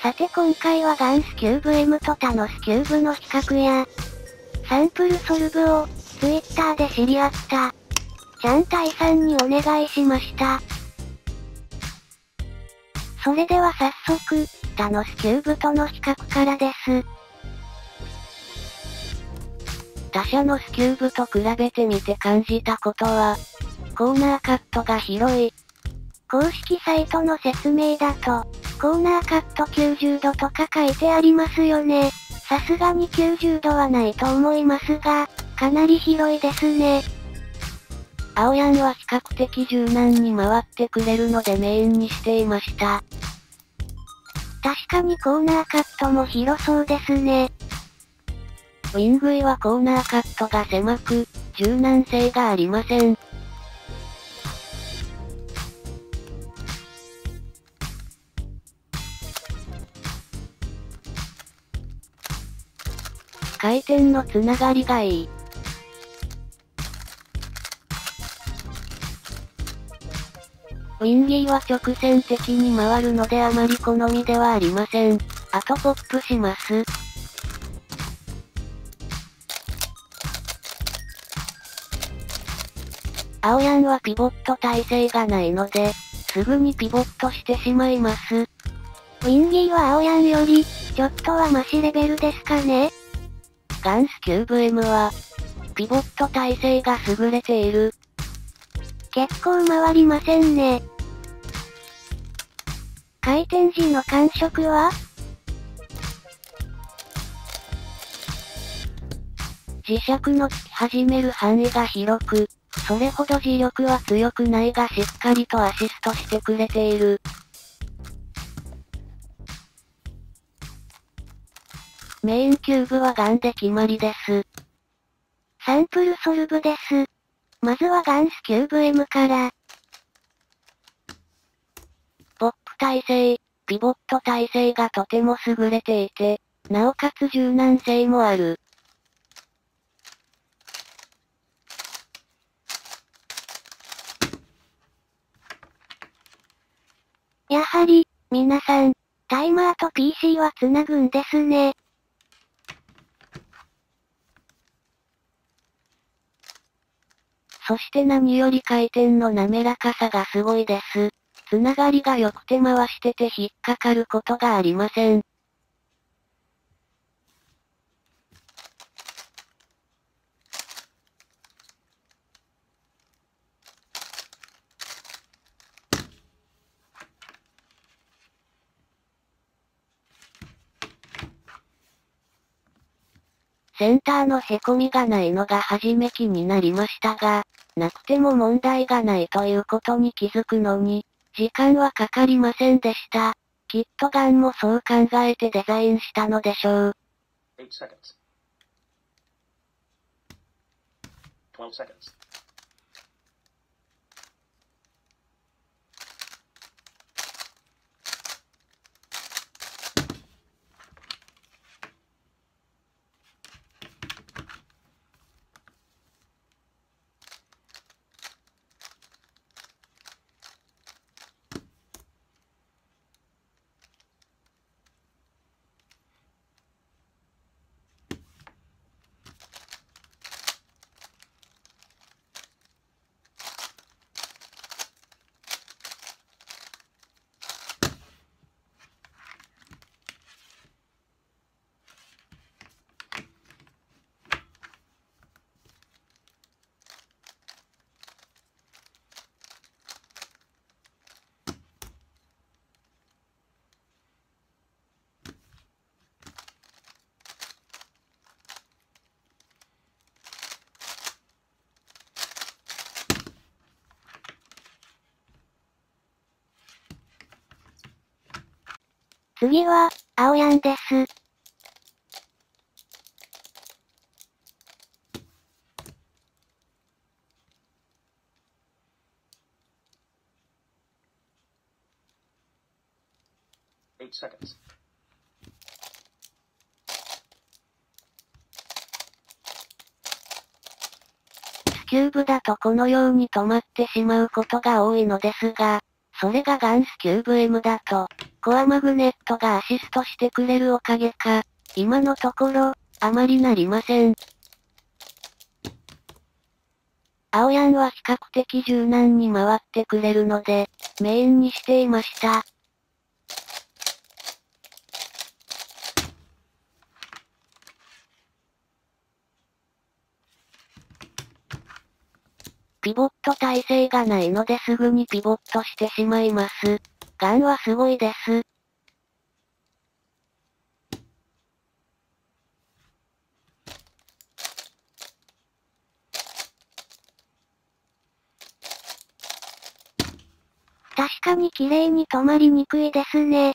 さて今回はガンスキューブ M とタノスキューブの比較や、サンプルソルブを、Twitter で知り合った、チャンタイさんにお願いしました。それでは早速、タノスキューブとの比較からです。他社のスキューブと比べてみて感じたことは、コーナーカットが広い。公式サイトの説明だと、コーナーカット90度とか書いてありますよね。さすがに90度はないと思いますが、かなり広いですね。青ヤンは比較的柔軟に回ってくれるのでメインにしていました。確かにコーナーカットも広そうですね。ウィングイはコーナーカットが狭く、柔軟性がありません。回転のつながりがいい。ウィンギーは直線的に回るのであまり好みではありません。あとポップします。青ヤンはピボット耐性がないので、すぐにピボットしてしまいます。ウィンギーは青ヤンより、ちょっとはマシレベルですかね。ガンスキューブ M は、ピボット耐性が優れている。結構回りませんね。回転時の感触は？磁石のつき始める範囲が広く、それほど磁力は強くないがしっかりとアシストしてくれている。メインキューブはガンで決まりです。サンプルソルブです。まずはガンスキューブ M から。ポップ耐性、ピボット耐性がとても優れていて、なおかつ柔軟性もある。やはり、皆さん、タイマーと PC はつなぐんですね。そして何より回転の滑らかさがすごいです。つながりが良くて回してて引っかかることがありません。センターの凹みがないのが初め気になりましたが、なくても問題がないということに気づくのに、時間はかかりませんでした。きっとガンもそう考えてデザインしたのでしょう。8 seconds. 12 seconds.次は、青ヤンです。8 seconds. スキューブだとこのように止まってしまうことが多いのですが、それがガンスキューブ M だと、コアマグネットがアシストしてくれるおかげか、今のところ、あまりなりません。青ヤンは比較的柔軟に回ってくれるので、メインにしていました。ピボット耐性がないのですぐにピボットしてしまいます。ガンはすごいです。確かに綺麗に止まりにくいですね。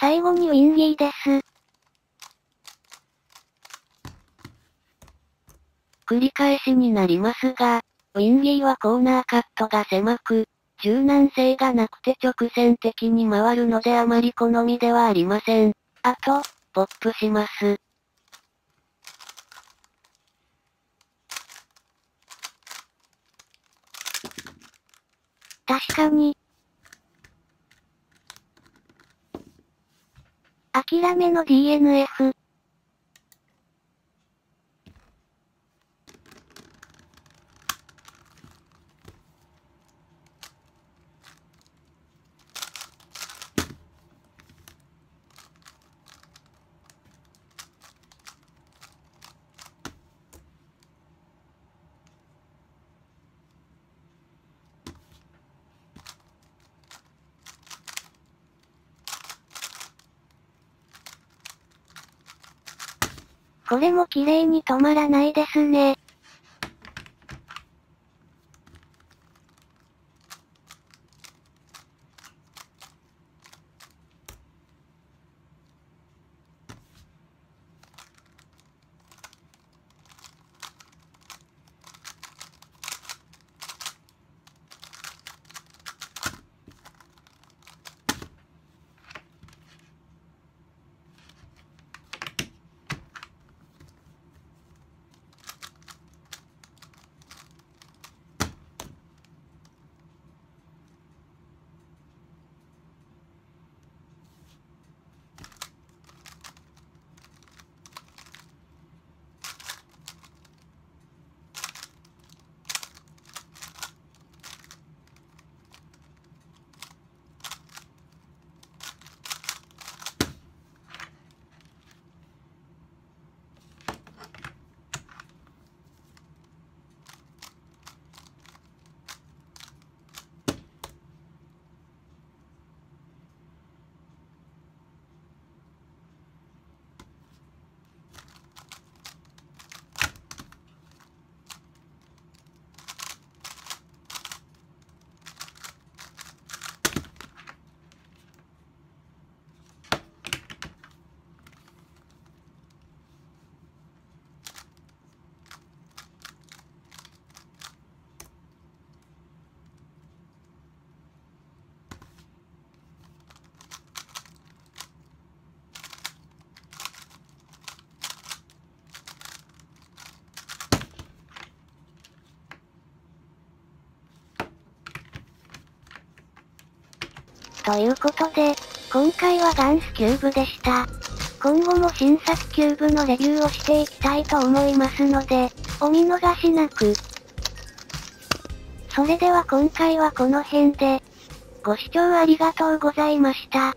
最後にウィンギーです。繰り返しになりますが、ウィンギーはコーナーカットが狭く、柔軟性がなくて直線的に回るのであまり好みではありません。あと、ポップします。確かに。諦めの DNF。これも綺麗に止まらないですね。ということで、今回はガンスキューブでした。今後も新作キューブのレビューをしていきたいと思いますので、お見逃しなく。それでは今回はこの辺で、ご視聴ありがとうございました。